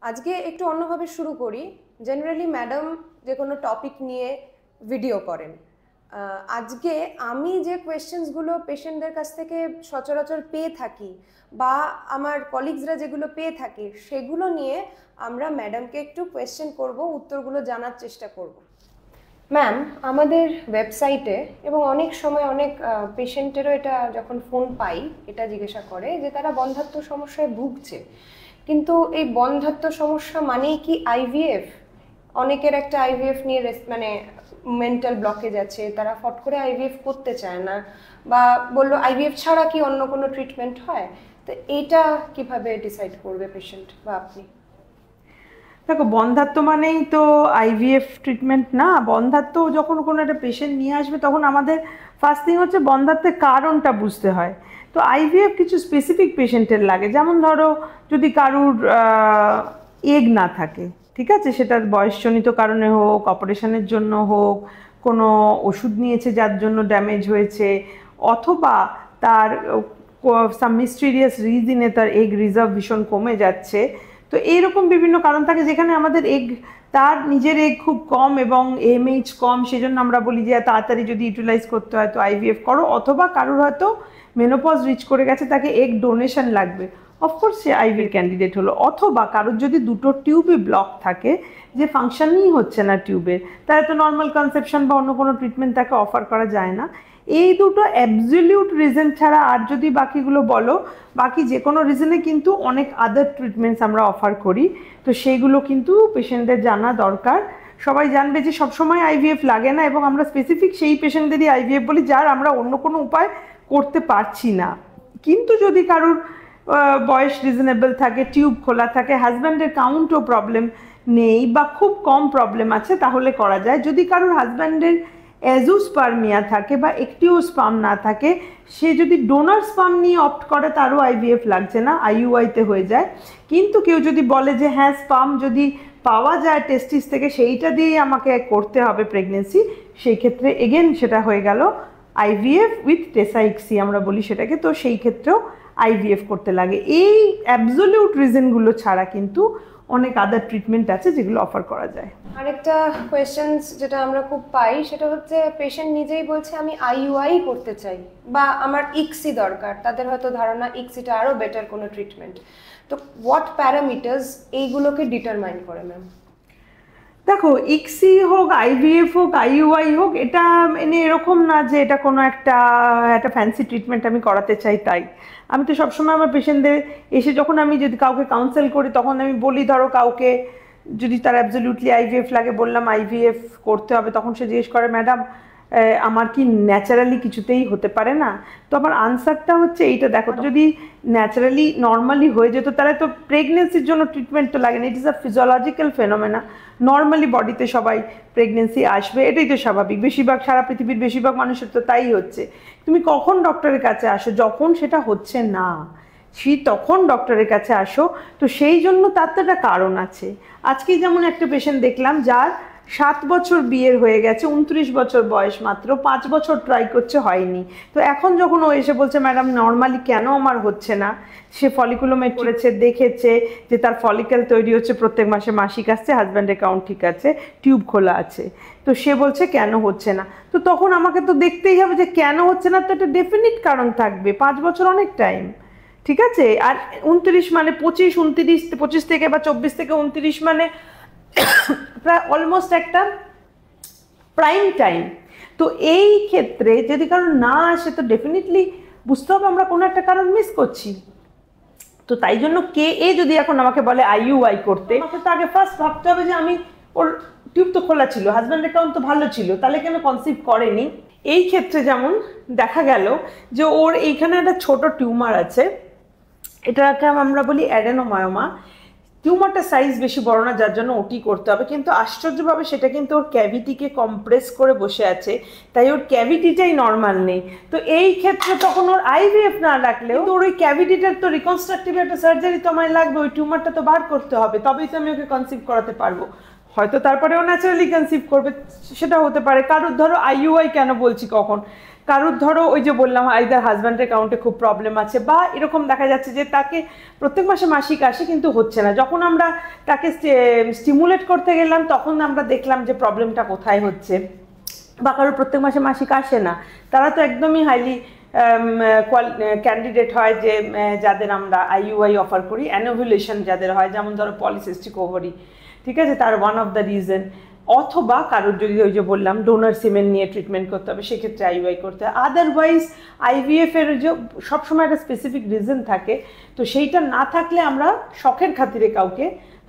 আজকে একটু অন্যভাবে শুরু করি। জেনারেলি ম্যাডাম যে কোনো টপিক নিয়ে ভিডিও করেন। আজকে আমি যে কোয়েশ্চেন্সগুলো পেশেন্টদের কাছ থেকে সচরাচর পেয়ে থাকি বা আমার কলিগসরা যেগুলো পেয়ে থাকে সেগুলো নিয়ে আমরা ম্যাডামকে একটু কোয়েশ্চেন করব, উত্তরগুলো জানার চেষ্টা করব। ম্যাম, আমাদের ওয়েবসাইটে এবং অনেক সময় অনেক পেশেন্টেরও এটা যখন ফোন পাই এটা জিজ্ঞাসা করে যে তারা বন্ধ্যাত্ব সমস্যায় ভুগছে, কিন্তু এই বন্ধ্যাত্ব সমস্যা মানেই কি আইভিএফ? অনেকের একটা আইভিএফ নিয়ে মানে মেন্টাল ব্লকেজ আছে, তারা ফট করে আইভিএফ করতে চায় না বা বললো আইভিএফ ছাড়া কি অন্য কোনো ট্রিটমেন্ট হয়? তো এইটা কিভাবে ডিসাইড করবে পেশেন্ট বা আপনি? দেখো, বন্ধ্যাত্ব মানেই তো আইভিএফ ট্রিটমেন্ট না। বন্ধ্যাত্ব যখন কোনো একটা পেশেন্ট নিয়ে আসবে তখন আমাদের ফার্স্ট থিং হচ্ছে বন্ধ্যাত্বের কারণটা বুঝতে হয়। তো আইভিএফ কিছু স্পেসিফিক পেশেন্টের লাগে, যেমন ধরো যদি কারুর এগ না থাকে, ঠিক আছে, সেটার বয়সজনিত কারণে হোক, অপারেশনের জন্য হোক, কোনো ওষুধ নিয়েছে যার জন্য ড্যামেজ হয়েছে, অথবা তার সাম মিস্টিরিয়াস রিজনে তার এগ রিজার্ভ ভীষণ কমে যাচ্ছে। তো এইরকম বিভিন্ন কারণ থাকে যেখানে আমাদের এগ, তার নিজের এগ খুব কম এবং এমএইচ কম, সেজন্য আমরা বলি যে তাড়াতাড়ি যদি ইউটিলাইজ করতে হয় তো আইভিএফ করো। অথবা কারুর হয়তো মেনোপজ রিচ করে গেছে, তাকে এগ ডোনেশন লাগবে, অফকোর্স সে আইভিএফ ক্যান্ডিডেট হলো। অথবা কারোর যদি দুটো টিউবে ব্লক থাকে, যে ফাংশনই হচ্ছে না টিউবের, তাহলে তো নর্মাল কনসেপশন বা অন্য কোনো ট্রিটমেন্ট তাকে অফার করা যায় না। এই দুটো অ্যাবসলিউট রিজন ছাড়া আর যদি বাকিগুলো বলো, বাকি যে কোনো রিজনে কিন্তু অনেক আদার ট্রিটমেন্টস আমরা অফার করি। তো সেইগুলো কিন্তু পেশেন্টদের জানা দরকার। সবাই জানবে যে সবসময় আইভিএফ লাগে না, এবং আমরা স্পেসিফিক সেই পেশেন্টদেরই আইভিএফ বলি যার আমরা অন্য কোনো উপায় করতে পারছি না। কিন্তু যদি কারুর বয়স রিজনেবল থাকে, টিউব খোলা থাকে, হাজব্যান্ডের কাউন্টও প্রবলেম নেই বা খুব কম প্রবলেম আছে, তাহলে করা যায়। যদি কারুর হাজব্যান্ডের অ্যাজোস্পার্মিয়া থাকে বা একটিও স্পাম না থাকে, সে যদি ডোনার স্পাম নিয়ে অপ্ট করে তারও আইভিএফ লাগছে না, আইইউআইতে হয়ে যায়। কিন্তু কেউ যদি বলে যে হ্যাঁ, স্পাম যদি পাওয়া যায় টেস্টিস থেকে, সেইটা দিয়েই আমাকে করতে হবে প্রেগনেন্সি, সেই ক্ষেত্রে এগেন সেটা হয়ে গেল আইভিএফ উইথ টেসাইক্সি আমরা বলি সেটাকে। তো সেই ক্ষেত্রেও আইভিএফ করতে লাগে। এই অ্যাবসলিউট রিজনগুলো ছাড়া কিন্তু অনেক আদার ট্রিটমেন্ট আছে যেগুলো অফার করা যায়। আরেকটা কোয়েশ্চেন্স যেটা আমরা খুব পাই সেটা হচ্ছে পেশেন্ট নিজেই বলছে আমি আইইউআই করতে চাই বা আমার ইক্সি দরকার, তাদের হয়তো ধারণা ইক্সিটা আরও বেটার কোনো ট্রিটমেন্ট। তো হোয়াট প্যারামিটার্স এইগুলোকে ডিটারমাইন করে ম্যাম? দেখো, ইক্সি হোক, আইভিএফ হোক, আইইউআই হোক, এটা মানে এরকম না যে এটা কোনো একটা ফ্যান্সি ট্রিটমেন্ট আমি করাতে চাই তাই। আমি তো সবসময় আমার পেশেন্টদের এসে যখন আমি যদি কাউকে কাউন্সেল করি তখন আমি বলি, ধরো কাউকে যদি তার অ্যাবসলিউটলি আইভিএফ লাগে, বললাম আইভিএফ করতে হবে, তখন সে জিজ্ঞেস করে ম্যাডাম আমার কি ন্যাচারালি কিছুতেই হতে পারে না? তো আমার আনসারটা হচ্ছে এইটা, দেখো, যদি ন্যাচারালি নর্মালি হয়ে যেত তাহলে তো প্রেগনেন্সির জন্য ট্রিটমেন্ট তো লাগে না। It is a physiological phenomena. Normally বডিতে সবাই প্রেগনেন্সি আসবে, এটাই তো স্বাভাবিক। বেশিরভাগ সারা পৃথিবীর বেশিরভাগ মানুষের তো তাই হচ্ছে। তুমি কখন ডক্টরের কাছে আসো? যখন সেটা হচ্ছে না, তখন ডক্টরের কাছে আসো। তো সেই জন্য তার তো একটা কারণ আছে। আজকে যেমন একটা পেশেন্ট দেখলাম যার 7 বছর বিয়ের হয়ে গেছে, 29 বছর বয়স মাত্র, 5 বছর ট্রাই করছে, হয়নি। তো এখন যখন ও এসে বলছে ম্যাডাম নর্মালি কেন আমার হচ্ছে না, সে ফলিকুলোমেট করেছে, দেখেছে যে তার ফলিকেল তৈরি হচ্ছে, প্রত্যেক মাসে মাসিক আসছে, হাজব্যান্ডের অ্যাকাউন্ট ঠিক আছে, টিউব খোলা আছে, তো সে বলছে কেন হচ্ছে না। তো তখন আমাকে তো দেখতেই হবে যে কেন হচ্ছে না, তো একটা ডেফিনিট কারণ থাকবে। 5 বছর অনেক টাইম, ঠিক আছে। আর 29 মানে 25 থেকে বা 24 থেকে 29 মানে প্রায় অলমোস্ট একটা প্রাইম টাইম। তো এই ক্ষেত্রে যদি কারণ না আসে তো ডেফিনেটলি বুঝতে হবে আমরা কোনো একটা কারণ মিস করছি। তো তাই জন্য যদি এখন আমাকে বলে আইইউআই করতে, আমাকে তো আগে ফার্স্ট ভাবতে হবে যে আমি, ওর টিউব তো খোলা ছিল, হাজব্যান্ড অ্যাকাউন্ট তো ভালো ছিল, তাহলে কেন কনসিভ করেনি। এই ক্ষেত্রে যেমন দেখা গেল যে ওর এইখানে একটা ছোট টিউমার আছে, এটাকে আমরা বলি অ্যাডেনোমায়োমা। টিউমারটা সাইজ বেশি বড় না, যার জন্য ওটি করতে হবে, কিন্তু আশ্চর্যভাবে সেটা কিন্তু ওর ক্যাভিটিকে কম্প্রেস করে বসে আছে, তাই ওর ক্যাভিটিটাই নর্মাল নেই। তো এই ক্ষেত্রে তখন ওর আইভিএফ না রাখলেও ওর ওই ক্যাভিটিটার তো রিকনস্ট্রাকটিভ একটা সার্জারি তো আমায় লাগবে, ওই টিউমারটা তো বার করতে হবে, তবেই তো আমি ওকে কনসিভ করাতে পারবো। হয়তো তারপরে ও ন্যাচারালি কনসিভ করবে, সেটা হতে পারে। কারোর ধরো আইইউআই কেন বলছি কখন, কারোর ধরো ওই যে বললাম আইদার হাজব্যান্ডের অ্যাকাউন্টে খুব প্রবলেম আছে, বা এরকম দেখা যাচ্ছে যে তাকে প্রত্যেক মাসে মাসিক আসে কিন্তু হচ্ছে না, যখন আমরা তাকে স্টিমুলেট করতে গেলাম তখন আমরা দেখলাম যে প্রবলেমটা কোথায় হচ্ছে। বা কারোর প্রত্যেক মাসে মাসিক আসে না, তারা তো একদমই হাইলি ক্যান্ডিডেট হয় যে যাদের আমরা আইইউআই অফার করি, অ্যানোভুলেশন যাদের হয়, যেমন ধরো পলিসিস্টিক ওভারি, ঠিক আছে, তার ওয়ান অফ দ্য রিজন। অথবা কারোর যদি ওই যে বললাম ডোনার সিমেন্ট নিয়ে ট্রিটমেন্ট করতে হবে, সেক্ষেত্রে আইইউআই করতে হয়। আদারওয়াইজ আইভিএফ এর যে সবসময় একটা স্পেসিফিক রিজন থাকে, তো সেইটা না থাকলে আমরা শখের খাতিরে কাউকে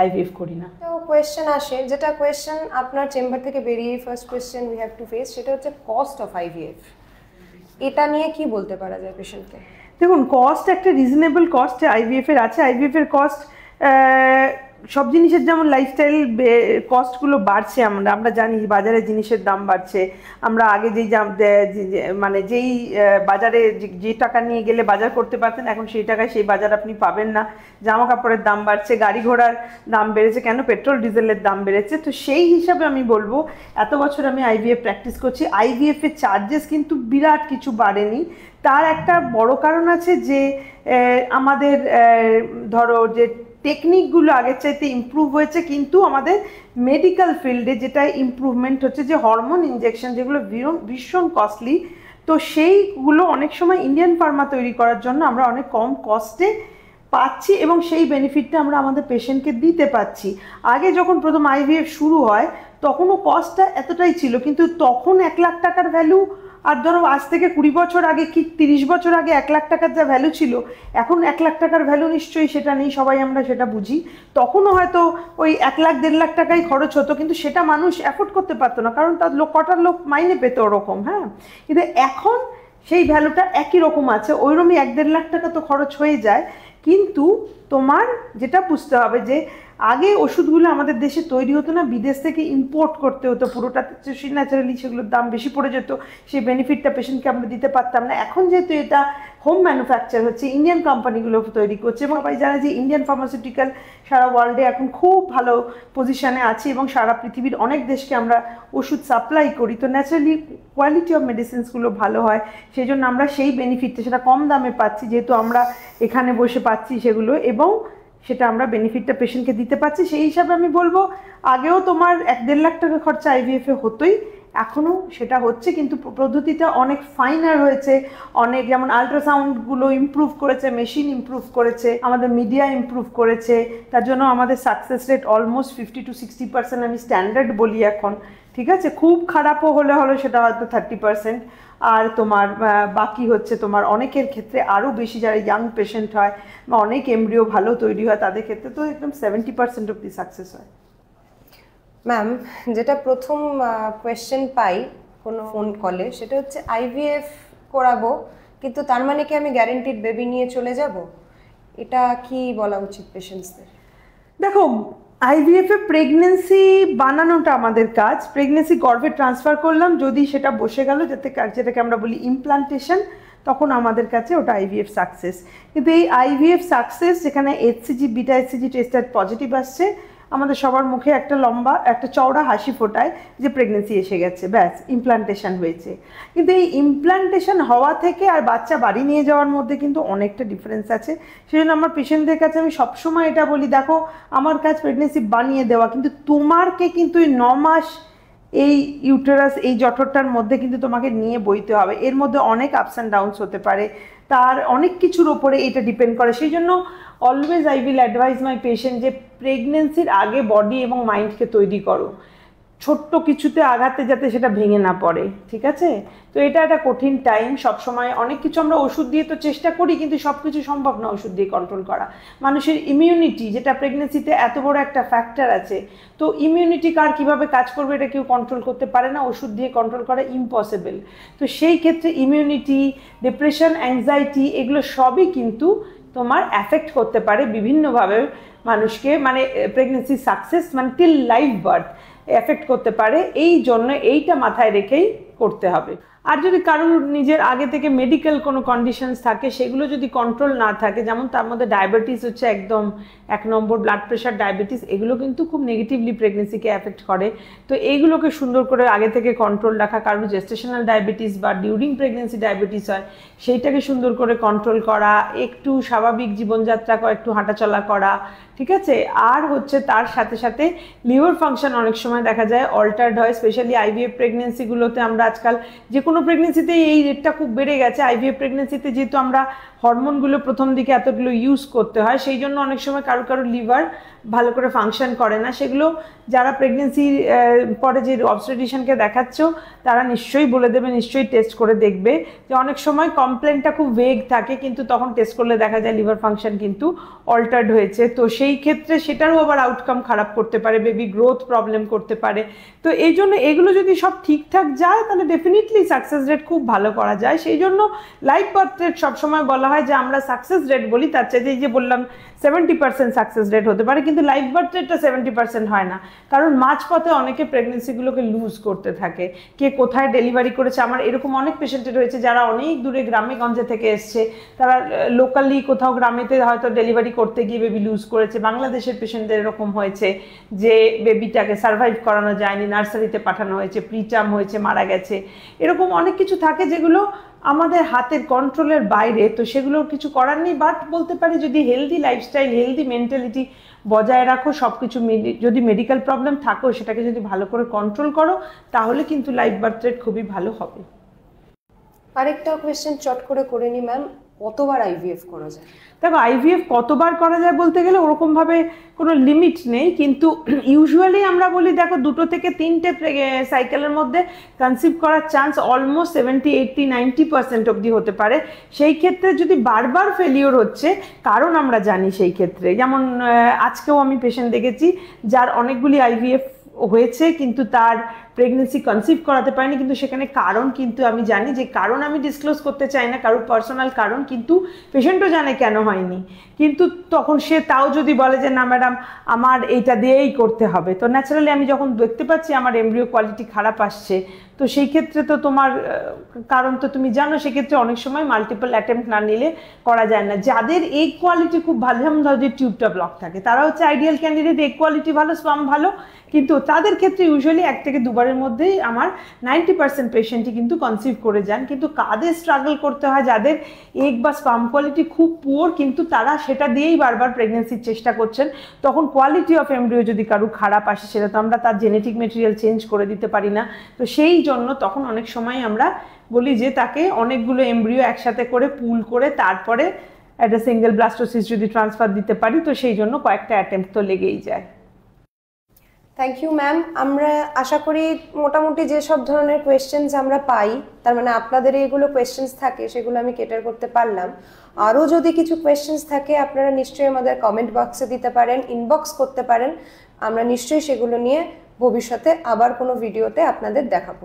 আইভিএফ করি না। তো কোয়েশ্চেন আসে, যেটা কোয়েশ্চেন আপনার চেম্বার থেকে বেরিয়ে first question we have to face, সেটা হচ্ছে কস্ট অফ আইভিএফ। এটা নিয়ে কি বলতে পারা যায় পেশেন্টকে? দেখুন, কস্ট একটা রিজনেবল কস্ট আইভিএফ এর আছে। আইভিএফ এর কস্ট সব জিনিসের যেমন লাইফস্টাইল কস্টগুলো বাড়ছে, আমরা জানি বাজারে জিনিসের দাম বাড়ছে। আমরা আগে মানে যেই বাজারে যে টাকা নিয়ে গেলে বাজার করতে পারতেন, এখন সেই টাকায় সেই বাজার আপনি পাবেন না। জামা কাপড়ের দাম বাড়ছে, গাড়ি ঘোড়ার দাম বেড়েছে, কেন পেট্রোল ডিজেলের দাম বেড়েছে। তো সেই হিসাবে আমি বলবো, এত বছর আমি আইভিএফ প্র্যাকটিস করছি, আইভিএফ এর চার্জেস কিন্তু বিরাট কিছু বাড়েনি। তার একটা বড় কারণ আছে যে আমাদের ধরো যে টেকনিকগুলো আগের চাইতে ইমপ্রুভ হয়েছে, কিন্তু আমাদের মেডিকেল ফিল্ডে যেটা ইমপ্রুভমেন্ট হচ্ছে যে হরমোন ইনজেকশন, যেগুলো ভীষণ কস্টলি, তো সেইগুলো অনেক সময় ইন্ডিয়ান ফার্মা তৈরি করার জন্য আমরা অনেক কম কস্টে পাচ্ছি এবং সেই বেনিফিটটা আমরা আমাদের পেশেন্টকে দিতে পাচ্ছি। আগে যখন প্রথম আইভিএফ শুরু হয় তখনও কস্টটা এতটাই ছিল, কিন্তু তখন 1 লাখ টাকার ভ্যালু, আর ধরো আজ থেকে 20 বছর আগে কি 30 বছর আগে 1 লাখ টাকার যা ভ্যালু ছিল, এখন 1 লাখ টাকার ভ্যালু নিশ্চয়ই সেটা নেই, সবাই আমরা সেটা বুঝি। তখনও হয়তো ওই 1 লাখ 1.5 লাখ টাকাই খরচ হতো, কিন্তু সেটা মানুষ অ্যাফোর্ড করতে পারতো না, কারণ তার কটার লোক মাইনে পেত ওরকম। হ্যাঁ, কিন্তু এখন সেই ভ্যালুটা একই রকম আছে, ওইরকমই 1-1.5 লাখ টাকা তো খরচ হয়ে যায়। কিন্তু তোমার যেটা বুঝতে হবে যে আগে ওষুধগুলো আমাদের দেশে তৈরি হতো না, বিদেশ থেকে ইম্পোর্ট করতে হতো, পুরোটা ন্যাচারালি সেগুলোর দাম বেশি পড়ে যেত, সেই বেনিফিটটা পেশেন্টকে আমরা দিতে পারতাম না। এখন যেহেতু এটা হোম ম্যানুফ্যাকচার হচ্ছে, ইন্ডিয়ান কোম্পানিগুলো তৈরি করছে, এবং সবাই জানে যে ইন্ডিয়ান ফার্মাসিউটিক্যাল সারা ওয়ার্ল্ডে এখন খুব ভালো পজিশনে আছে এবং সারা পৃথিবীর অনেক দেশকে আমরা ওষুধ সাপ্লাই করি, তো ন্যাচারালি কোয়ালিটি অফ মেডিসিনসগুলো ভালো হয়, সেই জন্য আমরা সেই বেনিফিটটা সেটা কম দামে পাচ্ছি, যেহেতু আমরা এখানে বসে পাচ্ছি সেগুলো, এবং সেটা আমরা বেনিফিটটা পেশেন্টকে দিতে পারছি। সেই হিসাবে আমি বলবো, আগেও তোমার 1-1.5 লাখ টাকা খরচা আইভিএফ এ হতোই, এখনও সেটা হচ্ছে, কিন্তু পদ্ধতিটা অনেক ফাইনার হয়েছে, অনেক, যেমন আল্ট্রাসাউন্ডগুলো ইমপ্রুভ করেছে, মেশিন ইমপ্রুভ করেছে, আমাদের মিডিয়া ইমপ্রুভ করেছে, তার জন্য আমাদের সাকসেস রেট অলমোস্ট 50 to 60% আমি স্ট্যান্ডার্ড বলি এখন, ঠিক আছে। খুব খারাপও হলে সেটা হয়তো 30%, আর তোমার বাকি হচ্ছে তোমার অনেকের ক্ষেত্রে আরও বেশি, যারা ইয়াং পেশেন্ট হয় বা অনেক এমব্রিও ভালো তৈরি হয় তাদের ক্ষেত্রে তো একদম 70% অব্দি সাকসেস হয়। ম্যাম, যেটা প্রথম কোয়েশ্চেন পাই কোনো ফোন কলে, সেটা হচ্ছে আইভিএফ করাবো, কিন্তু তার মানে কি আমি গ্যারেন্টিড বেবি নিয়ে চলে যাব? এটা কি বলা উচিত পেশেন্টসদের? দেখো, আইভিএফ এ প্রেগনেন্সি বানানোটা আমাদের কাজ, প্রেগনেন্সি গর্ভে ট্রান্সফার করলাম, যদি সেটা বসে গেল, যেটাকে আমরা বলি ইমপ্লান্টেশন, তখন আমাদের কাছে ওটা আইভিএফ সাকসেস। কিন্তু এই আইভিএফ সাকসেস যেখানে HCG, beta HCG tester positive আসছে, আমাদের সবার মুখে একটা চওড়া হাসি ফোটায় যে প্রেগনেন্সি এসে গেছে, ব্যাস ইমপ্লান্টেশন হয়েছে। কিন্তু এই ইমপ্লান্টেশন হওয়া থেকে আর বাচ্চা বাড়ি নিয়ে যাওয়ার মধ্যে কিন্তু অনেকটা ডিফারেন্স আছে। সেই জন্য আমার পেশেন্টদের কাছে আমি সবসময় এটা বলি, দেখো আমার কাজ প্রেগনেন্সি বানিয়ে দেওয়া, কিন্তু তোমারকে কিন্তু 9 মাস এই ইউটেরাস, এই জঠরটার মধ্যে কিন্তু তোমাকে নিয়ে বইতে হবে, এর মধ্যে অনেক আপস অ্যান্ড ডাউনস হতে পারে, তার অনেক কিছুর ওপরে এটা ডিপেন্ড করে। সেই জন্য always I will advice my patient যে প্রেগনেন্সির আগে বডি এবং মাইন্ডকে তৈরি করো, ছোট্ট কিছুতে আঘাতে যাতে সেটা ভেঙে না পড়ে, ঠিক আছে। তো এটা একটা কঠিন টাইম, সবসময় অনেক কিছু আমরা ওষুধ দিয়ে তো চেষ্টা করি, কিন্তু সব কিছু সম্ভব না ওষুধ দিয়ে কন্ট্রোল করা। মানুষের ইমিউনিটি, যেটা প্রেগনেন্সিতে এত বড় একটা ফ্যাক্টর আছে, তো ইমিউনিটি কার কীভাবে কাজ করবে এটা কেউ কন্ট্রোল করতে পারে না, ওষুধ দিয়ে কন্ট্রোল করা ইম্পসিবল। তো সেই ক্ষেত্রে ইমিউনিটি, ডিপ্রেশন, অ্যাংজাইটি, এগুলো সবই কিন্তু তোমার অ্যাফেক্ট করতে পারে বিভিন্নভাবে মানুষকে, মানে প্রেগনেন্সি সাকসেস মানে টিল লাইফ বার্থ এফেক্ট করতে পারে। এই জন্য এইটা মাথায় রেখেই করতে হবে। আর যদি কারোর নিজের আগে থেকে মেডিকেল কোনো কন্ডিশনস থাকে সেগুলো যদি কন্ট্রোল না থাকে, যেমন তার মধ্যে ডায়াবেটিস হচ্ছে একদম 1 নম্বর, ব্লাড প্রেশার, ডায়াবেটিস, এগুলো কিন্তু খুব নেগেটিভলি প্রেগনেন্সিকে অ্যাফেক্ট করে। তো এইগুলোকে সুন্দর করে আগে থেকে কন্ট্রোল রাখা, কারোর জেস্টেশনাল ডায়াবেটিস বা ডিউরিং প্রেগনেন্সি ডায়াবেটিস হয় সেইটাকে সুন্দর করে কন্ট্রোল করা, একটু স্বাভাবিক জীবনযাত্রা, একটু হাঁটাচলা করা, ঠিক আছে। আর হচ্ছে তার সাথে সাথে লিভার ফাংশন অনেক সময় দেখা যায় অল্টার্ড হয়, স্পেশালি আইভিএফ প্রেগনেন্সিগুলোতে। আমরা আজকাল যে কোনো প্রেগনেন্সিতে এই রেটটা খুব বেড়ে গেছে। আইভিএফ প্রেগনেন্সিতে যেহেতু আমরা হরমোনগুলো প্রথম দিকে এতগুলো ইউজ করতে হয়, সেই জন্য অনেক সময় কারো কারো লিভার ভালো করে ফাংশন করে না। সেগুলো যারা প্রেগনেন্সির পরে যে অবস্টেট্রিশিয়ানকে দেখাচ্ছ তারা নিশ্চয়ই বলে দেবে, নিশ্চয়ই টেস্ট করে দেখবে যে অনেক সময় কমপ্লেনটা খুব ভেগ থাকে, কিন্তু তখন টেস্ট করলে দেখা যায় লিভার ফাংশন কিন্তু অল্টার্ড হয়েছে। তো সেই ক্ষেত্রে সেটারও আবার আউটকাম খারাপ করতে পারে, বেবি গ্রোথ প্রবলেম করতে পারে। তো এই জন্য এগুলো যদি সব ঠিকঠাক যায় তাহলে ডেফিনেটলি সাকসেস রেট খুব ভালো করা যায়। সেই জন্য লাইভ বার্থ রেট সবসময় বলা হয় যে আমরা সাকসেস রেট বলি, তার চাইতে এই যে বললাম 70% সাকসেস রেট হতে পারে, কিন্তু লাইভ বার্থ রেটটা 70% হয় না, কারণ মাঝপথে অনেকে প্রেগনেন্সিগুলোকে লুজ করতে থাকে। কে কোথায় ডেলিভারি করেছে, আমার এরকম অনেক পেশেন্টের রয়েছে যারা অনেক দূরে গ্রামে গঞ্জে থেকে এসছে, তারা লোকালি কোথাও গ্রামেতে হয়তো ডেলিভারি করতে গিয়ে বেবি লুজ করেছে। বাংলাদেশের পেশেন্টদের এরকম হয়েছে যে বেবিটাকে সার্ভাইভ করানো যায়নি, নার্সারিতে পাঠানো হয়েছে, প্রিটার্ম হয়েছে, মারা গেছে। এরকম অনেক কিছু থাকে যেগুলো আমাদের হাতের কন্ট্রোলের বাইরে, তো সেগুলো কিছু করার নেই। বাট বলতে পারি যদি হেলদি লাইফস্টাইল, হেলদি মেন্টালিটি বজায় রাখো, সব কিছু যদি মেডিকেল প্রবলেম থাকো সেটাকে যদি ভালো করে কন্ট্রোল করো, তাহলে কিন্তু লাইভ বার্থ রেট খুবই ভালো হবে। আরেকটা কোয়েশ্চেন চট করে নি ম্যাম, কতবার আইভিএফ করা যায়? দেখো আইভিএফ কতবার করা যায় বলতে গেলে ওরকমভাবে কোনো লিমিট নেই, কিন্তু ইউজুয়ালি আমরা বলি দেখো 2 থেকে 3টে সাইকেলের মধ্যে কনসিভ করার চান্স অলমোস্ট 70, 80, 90% অবধি হতে পারে। সেই ক্ষেত্রে যদি বারবার ফেলিওর হচ্ছে, কারণ আমরা জানি সেই ক্ষেত্রে, যেমন আজকেও আমি পেশেন্ট দেখেছি যার অনেকগুলি আইভিএফ হয়েছে কিন্তু তার প্রেগনেন্সি কনসিভ করাতে পারেনি, কিন্তু সেখানে কারণ কিন্তু আমি জানি, যে কারণ আমি ডিসক্লোজ করতে চাই না, কারোর পার্সোনাল কারণ, কিন্তু পেশেন্টও জানে কেন হয়নি, কিন্তু তখন সে তাও যদি বলে যে না ম্যাডাম আমার এইটা দিয়েই করতে হবে, তো ন্যাচারালি আমি যখন দেখতে পাচ্ছি আমার এমব্রিও কোয়ালিটি খারাপ আসছে, তো সেই ক্ষেত্রে তো তোমার কারণ তো তুমি জানো, সেক্ষেত্রে অনেক সময় মাল্টিপল অ্যাটেম্প্ট না নিলে করা যায় না। যাদের এগ কোয়ালিটি খুব ভালো, যেমন ধরো যে টিউবটা ব্লক থাকে, তারা হচ্ছে আইডিয়াল ক্যান্ডিডেট, এগ কোয়ালিটি ভালো, স্পাম ভালো, কিন্তু তাদের ক্ষেত্রে ইউজুয়ালি 1 থেকে 2 বারের মধ্যেই আমার 90% পেশেন্টই কিন্তু কনসিভ করে যান। কিন্তু কাদের স্ট্রাগল করতে হয়, যাদের এগ বা স্পাম কোয়ালিটি খুব পুয়ার, কিন্তু তারা সেটা দিয়েই বারবার প্রেগনেন্সির চেষ্টা করছেন, তখন কোয়ালিটি অফ এমব্রিও যদি কারো খারাপ আসে, সেটা তো আমরা তার জেনেটিক মেটেরিয়াল চেঞ্জ করে দিতে পারি না। তো সেই জন্য তখন অনেক সময় আমরা বলি যে তাকে অনেকগুলো এমব্রিও একসাথে করে পুল করে তারপরে একটা সিঙ্গেল ব্লাস্টোসিস যদি ট্রান্সফার দিতে পারি, তো সেই জন্য কয়েকটা অ্যাটেম্প্ট তো লেগেই যায়। Thank you ma'am. আমরা আশা করি মোটামুটি যেসব ধরনের কোয়েশ্চেন্স আমরা পাই, তার মানে আপনাদের এইগুলো কোয়েশ্চেন্স থাকে, সেগুলো আমি কেটার করতে পারলাম। আরও যদি কিছু কোয়েশ্চেন্স থাকে আপনারা নিশ্চয়ই আমাদের কমেন্ট বক্সে দিতে পারেন, ইনবক্স করতে পারেন, আমরা নিশ্চয়ই সেগুলো নিয়ে ভবিষ্যতে আবার কোনো ভিডিওতে আপনাদের দেখাবো।